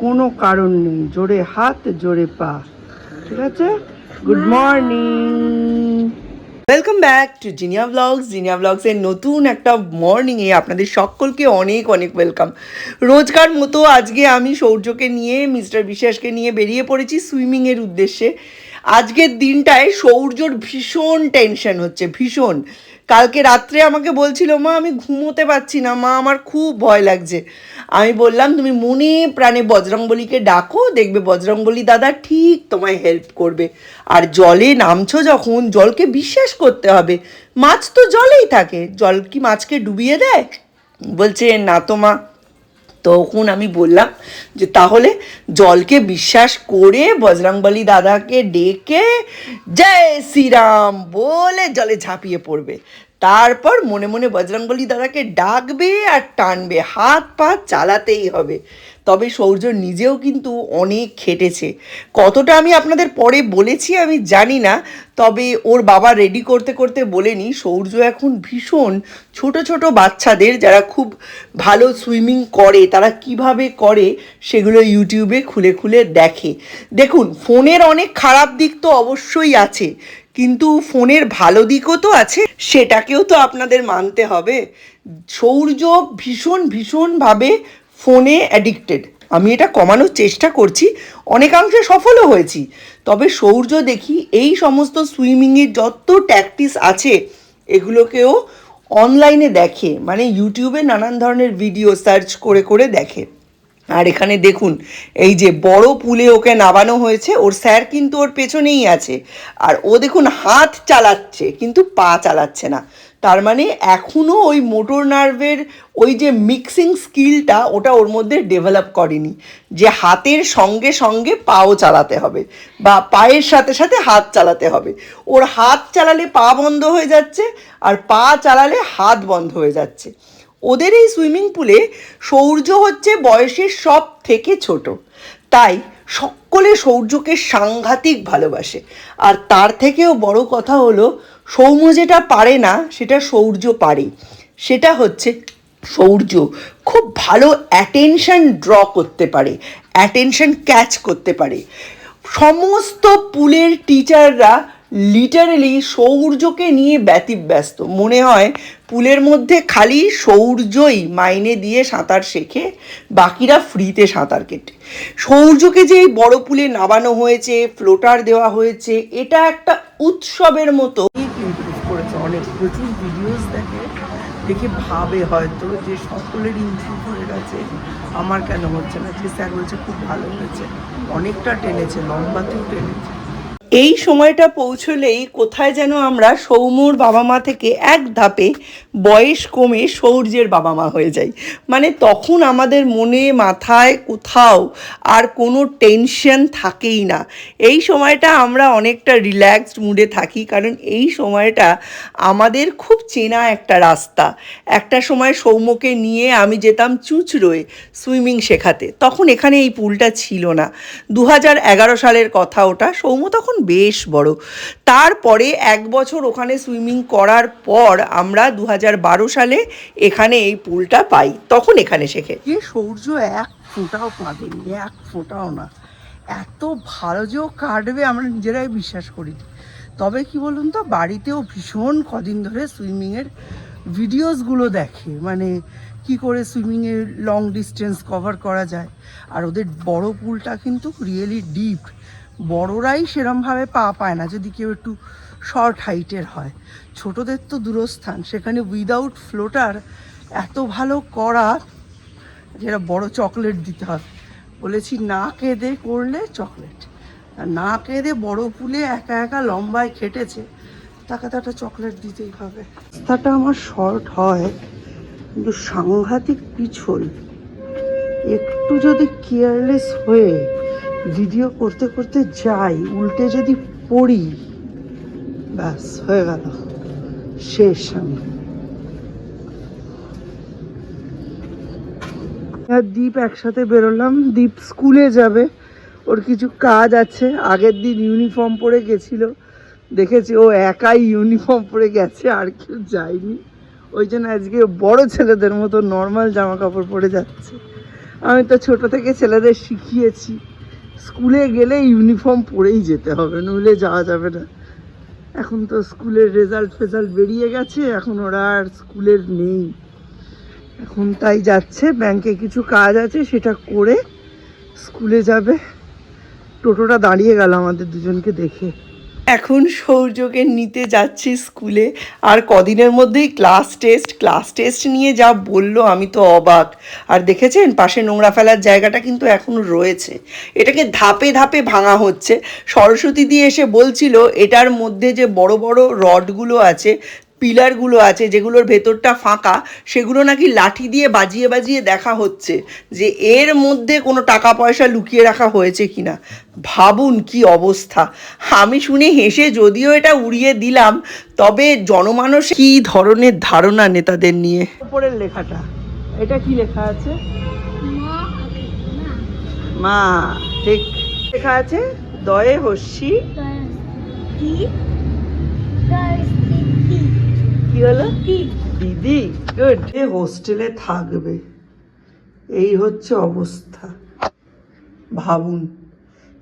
কোনো কারণ নেই, জোরে হাত জোরে পা। ঠিক আছে, good morning, welcome back to Zinnia Blogs. Zinnia ব্লগসের নতুন একটা মর্নিংয়ে আপনাদের সকলকে অনেক অনেক ওয়েলকাম। রোজকার মতো আজকে আমি সৌর্যকে নিয়ে, মিস্টার বিশ্বাসকে নিয়ে বেরিয়ে পড়েছি সুইমিংয়ের উদ্দেশ্যে। আজকের দিনটায় সৌর্যর ভীষণ টেনশন হচ্ছে, ভীষণ। কালকে রাত্রে আমাকে বলছিল, মা আমি ঘুমোতে পারছি না, মা আমার খুব ভয় লাগছে। আমি বললাম তুমি মনে প্রাণে বজরংবলীকে ডাকো, দেখবে বজরংবলী দাদা ঠিক তোমায় হেল্প করবে। আর জলে নামছো যখন, জলকে বিশ্বাস করতে হবে। মাছ তো জলেই থাকে, জল কি মাছকে ডুবিয়ে দেয়? বলছে না তো মা। তখন আমি বললাম যে তাহলে জলকে বিশ্বাস করে বজরংবলী দাদাকে ডেকে জয় শ্রীরাম বলে জলে ঝাঁপিয়ে পড়বে। তারপর মনে মনে বজরংবলী দাদাকে ডাকবে আর টানবে, হাত পা চালাতেই হবে। তবে সৌর্য নিজেও কিন্তু অনেক খেটেছে। কতটা আমি আপনাদের পরে বলেছি আমি জানি না, তবে ওর বাবা রেডি করতে করতে বলেনি সৌর্য এখন ভীষণ ছোট ছোট বাচ্চাদের যারা খুব ভালো সুইমিং করে তারা কিভাবে করে সেগুলো ইউটিউবে খুলে খুলে দেখে। দেখুন, ফোনের অনেক খারাপ দিক তো অবশ্যই আছে, কিন্তু ফোনের ভালো দিকও তো আছে, সেটাকেও তো আপনাদের মানতে হবে। সৌর্য ভীষণ ভীষণভাবে ফোনে অ্যাডিক্টেড। আমি এটা কমানোর চেষ্টা করছি, অনেকাংশে সফলও হয়েছি। তবে সৌর্য দেখি এই সমস্ত সুইমিংয়ের যত ট্যাকটিস আছে এগুলোকেও অনলাইনে দেখে, মানে ইউটিউবে নানান ধরনের ভিডিও সার্চ করে করে দেখে। আর এখানে দেখুন, এই যে বড় পুলে ওকে নামানো হয়েছে, ওর স্যার কিন্তু ওর পেছনেই আছে। আর ও দেখুন হাত চালাচ্ছে কিন্তু পা চালাচ্ছে না। তার মানে এখনও ওই মোটর নার্ভের ওই যে মিক্সিং স্কিলটা ওটা ওর মধ্যে ডেভেলপ করেনি, যে হাতের সঙ্গে সঙ্গে পাও চালাতে হবে বা পায়ের সাথে সাথে হাত চালাতে হবে। ওর হাত চালালে পা বন্ধ হয়ে যাচ্ছে আর পা চালালে হাত বন্ধ হয়ে যাচ্ছে। ওদের এই সুইমিং পুলে সৌর্য হচ্ছে বয়সের সব থেকে ছোট, তাই সকলে সৌর্যকে সাংঘাতিক ভালোবাসে। আর তার থেকেও বড় কথা হলো, সৌম্য যেটা পারে না সেটা সৌর্য পারে। সেটা হচ্ছে সৌর্য খুব ভালো অ্যাটেনশন ড্র করতে পারে, অ্যাটেনশন ক্যাচ করতে পারে। সমস্ত পুলের টিচাররা লিটারেলি সৌর্যকে নিয়ে ব্যতিব্যস্ত। মনে হয় পুলের মধ্যে খালি সৌর্যই মাইনে দিয়ে সাঁতার শেখে, বাকিরা ফ্রিতে সাঁতার কেটে। সৌর্যকে যে বড় পুলে নামানো হয়েছে, ফ্লোটার দেওয়া হয়েছে, এটা একটা উৎসবের মতো ইমপ্রুভ করেছে অনেক। প্রচুর ভিডিওস দেখে ভাবে হয়তো যে সকলের ইমপ্রুভ হয়ে গেছে, আমার কেন হচ্ছে না। যে স্যার বলছে খুব ভালো হয়েছে, অনেকটা টেনেছে, লম্বাতেও টেনেছে। এই সময়টা পৌঁছলেই কোথায় যেন আমরা সৌম্যর বাবা মা থেকে এক ধাপে বয়স কমে সৌর্যের বাবা মা হয়ে যাই। মানে তখন আমাদের মনে মাথায় কোথাও আর কোনো টেনশন থাকেই না। এই সময়টা আমরা অনেকটা রিল্যাক্সড মুডে থাকি, কারণ এই সময়টা আমাদের খুব চেনা একটা রাস্তা। একটা সময় সৌম্যকে নিয়ে আমি যেতাম চুঁচড়োয় সুইমিং শেখাতে, তখন এখানে এই পুলটা ছিল না। 2011 সালের কথা ওটা, সৌম্য তখন বেশ বড়। তারপরে 1 বছর ওখানে সুইমিং করার পর আমরা 2012 সালে এখানে এই পুলটা পাই, তখন এখানে শেখে। যে সৌর্য এক ফোঁটাও কাঁদেনি, এক ফোঁটাও না। এত ভালো যে ও কাটবে আমরা নিজেরাই বিশ্বাস করি। তবে কি বলুন তো, বাড়িতেও ভীষণ কদিন ধরে সুইমিংয়ের ভিডিওসগুলো দেখে, মানে কি করে সুইমিংয়ের লং ডিস্টেন্স কভার করা যায়। আর ওদের বড় পুলটা কিন্তু রিয়েলি ডিপ, বড়রাই সেরমভাবে পা পায় না যদি কেউ একটু শর্ট হাইটের হয়। ছোটদের তো দূরস্থান, সেখানে উইদাউট ফ্লোটার এত ভালো করা, যেটা বড় চকলেট দিতে হবে। বলেছি না কেঁদে করলে চকলেট, আর না কেঁদে বড় পুলে একা একা লম্বায় খেটেছে, তাকে তো একটা চকলেট দিতেই হবে। রাস্তাটা আমার শর্ট হয় কিন্তু সাংঘাতিক পিছল। একটু যদি কেয়ারলেস হয়ে ভিডিও করতে করতে যাই, উল্টে যদি পড়ি, ব্যাস হয়ে গেল, শেষ। আমি আর দীপ একসাথে বেরোলাম। দীপ স্কুলে যাবে, ওর কিছু কাজ আছে। আগের দিন ইউনিফর্ম পরে গেছিল, দেখেছি ও একাই ইউনিফর্ম পরে গেছে, আর কেউ যায়নি। ওই জন্য আজকে বড় ছেলেদের মতো নর্মাল জামা কাপড় পরে যাচ্ছে। আমি তো ছোট থেকে ছেলেদের শিখিয়েছি স্কুলে গেলে ইউনিফর্ম পরেই যেতে হবে, নইলে যাওয়া যাবে না। এখন তো স্কুলের রেজাল্ট বেরিয়ে গেছে, এখন ওরা আর স্কুলের নেই, এখন তাই যাচ্ছে ব্যাংকে কিছু কাজ আছে সেটা করে স্কুলে যাবে। টোটোটা দাঁড়িয়ে গেল আমাদের দুজনকে দেখে। এখন সৌর্যকে নিতে যাচ্ছি স্কুলে, আর কদিনের মধ্যেই ক্লাস টেস্ট নিয়ে যা বললো আমি তো অবাক। আর দেখেছেন পাশে নোংরা ফেলার জায়গাটা কিন্তু এখনও রয়েছে, এটাকে ধাপে ধাপে ভাঙা হচ্ছে। সরস্বতী দিয়ে এসে বলছিল এটার মধ্যে যে বড় বড় রডগুলো আছে, পিলারগুলো আছে, যেগুলোর ভেতরটা ফাঁকা, সেগুলো নাকি লাঠি দিয়ে বাজিয়ে বাজিয়ে দেখা হচ্ছে যে এর মধ্যে কোনো টাকা পয়সা লুকিয়ে রাখা হয়েছে কিনা। ভাবুন কি অবস্থা। আমি শুনে হেসে যদিও এটা উড়িয়ে দিলাম, তবে জনমানস কী ধরনের ধারণা নেতাদের নিয়ে। উপরের লেখাটা এটা কি লেখা আছে? মা, ঠিক লেখা আছে দয়ে হস্যি কি হলো দিদি। গুড। এ হোস্টেলে থাকবে, এই হচ্ছে অবস্থা। ভাবুন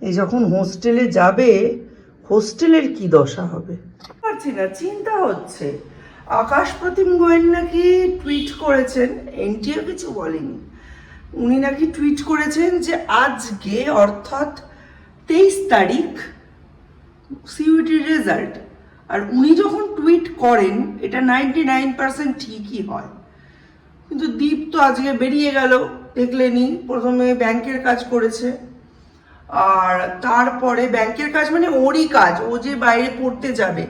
এই যখন হোস্টেলে যাবে, হোস্টেলের কি দশা হবে পারছি না, চিন্তা হচ্ছে। আকাশ প্রতিম গোয়েন নাকি টুইট করেছেন, এনটিও কিছু বলেনি, উনি নাকি টুইট করেছেন যে আজকে অর্থাৎ 23 তারিখ সিইউটির রেজাল্ট। আর উনি যখন টুইট করেন এটা 99% ঠিকই হয়, কিন্তু দীপ তো আজকে বেরিয়ে গেল, দেখলেনি। প্রথমে ব্যাংকের কাজ করেছে, আর তারপরে ব্যাংকের কাজ মানে ওরই কাজ, ও যে বাইরে পড়তে যাবে,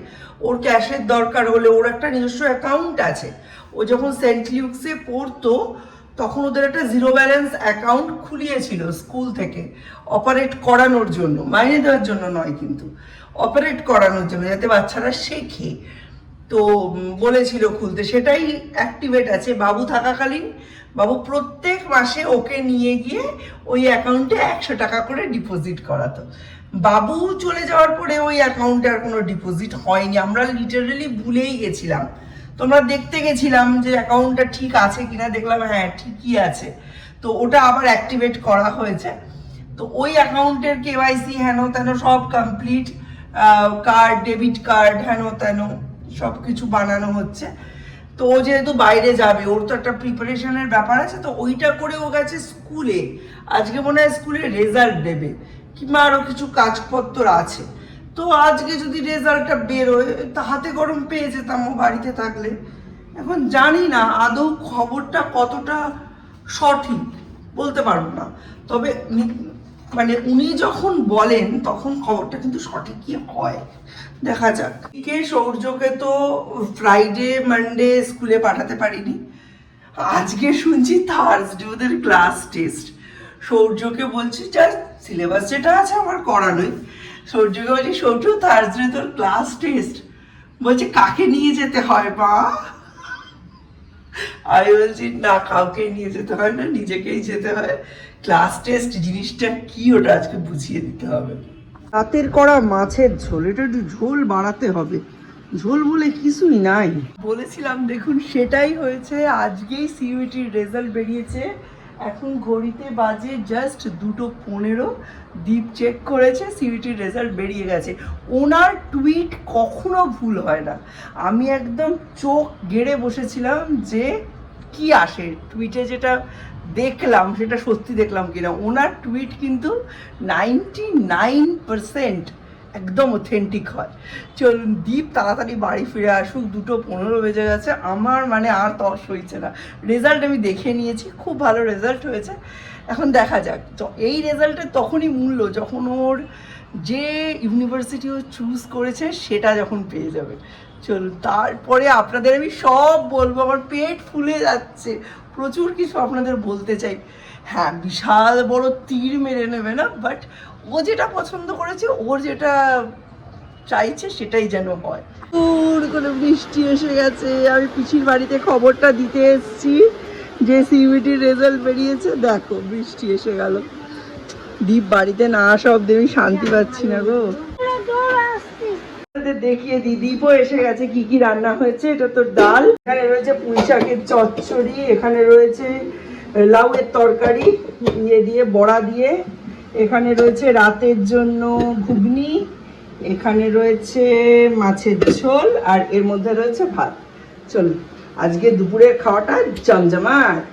ওর ক্যাশের দরকার হলে ওর একটা নিজস্ব অ্যাকাউন্ট আছে। ও যখন সেন্ট লিউক্সে পড়তো তখন ওদের একটা জিরো ব্যালেন্স অ্যাকাউন্ট খুলিয়েছিল স্কুল থেকে, অপারেট করানোর জন্য, মাইনে দেওয়ার জন্য নয়, কিন্তু অপারেট করানোর জন্য, যাতে বাচ্চারা শেখে। তো বলেছিল খুলতে, সেটাই অ্যাক্টিভেট আছে। বাবু থাকাকালীন বাবু প্রত্যেক মাসে ওকে নিয়ে গিয়ে ওই অ্যাকাউন্টে 100 টাকা করে ডিপোজিট করাতো। বাবু চলে যাওয়ার পরে ওই অ্যাকাউন্টে আর কোনো ডিপোজিট হয়নি, আমরা লিটারালি ভুলেই গেছিলাম। তোমরা দেখতে গেছিলাম যে অ্যাকাউন্টটা ঠিক আছে কিনা, দেখলাম হ্যাঁ ঠিকই আছে, তো ওটা আবার অ্যাক্টিভেট করা হয়েছে। তো ওই অ্যাকাউন্টের কেওয়াইসি হেন তেন সব কমপ্লিট, কার্ড, ডেবিট কার্ড হেন তেন সব কিছু বানানো হচ্ছে। তো ও যেহেতু বাইরে যাবে, ওর তো একটা প্রিপারেশনের ব্যাপার আছে, তো ওইটা করে ও গেছে স্কুলে। আজকে মনে হয় স্কুলে রেজাল্ট দেবে কিংবা আরও কিছু কাজপত্র আছে। তো আজকে যদি রেজাল্টটা বেরোয় তা হাতে গরম পেয়ে যেতাম ও বাড়িতে থাকলে। এখন জানি না আদৌ খবরটা কতটা সঠিক বলতে পারবো না, তবে মানে উনি যখন বলেন তখন খবরটা কিন্তু সঠিকই হয়, দেখা যাক। কে সৌর্যকে তো ফ্রাইডে মানডে স্কুলে পাঠাতে পারিনি, আজকে শুনছি থার্সডে ওদের ক্লাস টেস্ট। সৌর্যকে বলছি জাস্ট সিলেবাস যেটা আছে আমার করানোই, সৌর্যকে বলছি সৌর্য থার্সডে তোর ক্লাস টেস্ট, বলছে কাকে নিয়ে যেতে হয় মা? আমি বলছি না, কাউকে নিয়ে যেতে হয় না, নিজেকেই যেতে হয়। ক্লাস টেস্ট জিনিসটা কি ওটা আজকে বুঝিয়ে দিতে হবে। রাতের করা মাছের ঝোল, এটা একটু ঝোল বাড়াতে হবে, ঝোল বলে কিছুই নাই। বলেছিলাম দেখুন সেটাই হয়েছে। আজকেই সিইউটির রেজাল্ট বেরিয়েছে, এখন ঘড়িতে বাজে জাস্ট 2:15। দীপ চেক করেছে, সিইউটির রেজাল্ট বেরিয়ে গেছে। ওনার টুইট কখনো ভুল হয় না, আমি একদম চোখ গেড়ে বসেছিলাম যে কি আসে টুইটে, যেটা দেখলাম সেটা সত্যি দেখলাম কিনা। ওনার টুইট কিন্তু 99% একদম অথেন্টিক হয়। চলুন দীপ তাড়াতাড়ি বাড়ি ফিরে আসুক, 2:15 বেজে গেছে, আমার মানে আর তস হইছে না। রেজাল্ট আমি দেখে নিয়েছি, খুব ভালো রেজাল্ট হয়েছে। এখন দেখা যাক, এই রেজাল্টের তখনই মূল্য যখন ওর যে ইউনিভার্সিটি ও চুজ করেছে সেটা যখন পেয়ে যাবে। চলুন তারপরে আপনাদের আমি সব বলবো, আমার পেট ফুলে যাচ্ছে, প্রচুর কিছু আপনাদের বলতে চাই। হ্যাঁ, বিশাল বড় তীর মেরে নেবে না, বাট ও যেটা পছন্দ করেছে, ওর যেটা চাইছে সেটাই যেন হয়। দূর করে বৃষ্টি এসে গেছে, আমি পিসির বাড়িতে খবরটা দিতে এসেছি যে সিইউটির রেজাল্ট বেরিয়েছে, দেখো বৃষ্টি এসে গেল। দীপ বাড়িতে না আসা অব্দি আমি শান্তি পাচ্ছি না গো। দেখিয়ে দিই, দীপও এসে গেছে। কি কি রান্না হয়েছে? এটা তো ডাল, এখানে রয়েছে পুঁই শাকের চচ্চড়ি, এখানে রয়েছে লাউয়ের তরকারি ইয়ে দিয়ে, বড়া দিয়ে। এখানে রয়েছে রাতের জন্য ঘুগনি, এখানে রয়েছে মাছের ঝোল, আর এর মধ্যে রয়েছে ভাত। চলুন আজকে দুপুরের খাওয়াটা জমজমাট।